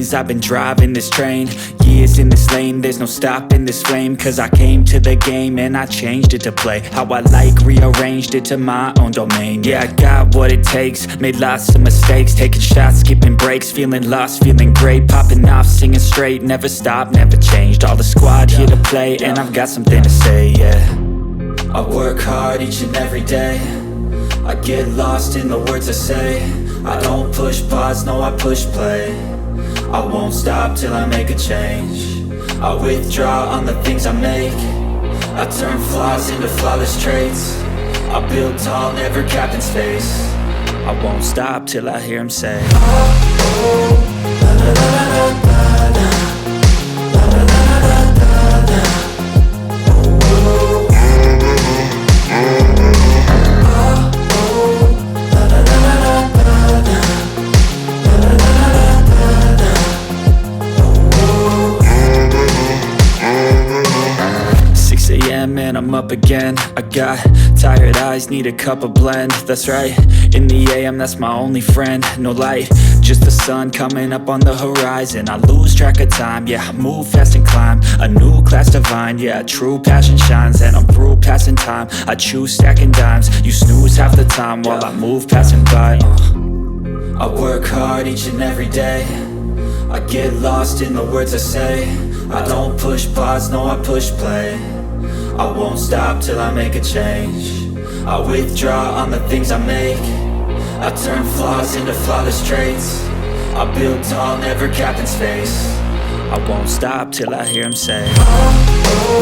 chains. I've been driving this train, years in this lane. There's no stopping this flame, cause I came to the game and I changed it to play how I like, rearranged it to my own domain. Yeah, I got what it takes, made lots of mistakes, taking shots, skipping breaks, feeling lost, feeling great, popping off, singing straight, never stopped, never changed. All the squad here to play, and I've got something to say, yeah. I work hard each and every day, I get lost in the words I say. I don't push pause, no, I push play. I won't stop till I make a change. I withdraw on the things I make. I turn flaws into flawless traits. I build tall, never capped in space. I won't stop till I hear him say, oh, oh, la la la la la la, la la la la la la, oh, oh, la la la la la la, la la la la la la, oh, oh. 6 a.m. and I'm up again. I got tired eyes, need a cup of blend. That's right, in the AM, that's my only friend. No light, just the sun coming up on the horizon. I lose track of time, yeah, I move fast and climb a new class divine, yeah, true passion shines. And I'm through passing time, I choose stacking dimes. You snooze half the time while I move passing by. I work hard each and every day, I get lost in the words I say. I don't push pause, no, I push play. I won't stop till I make a change. I withdraw on the things I make. I turn flaws into flawless traits. I build tall, never capped in space. I won't stop till I hear him say, oh, oh.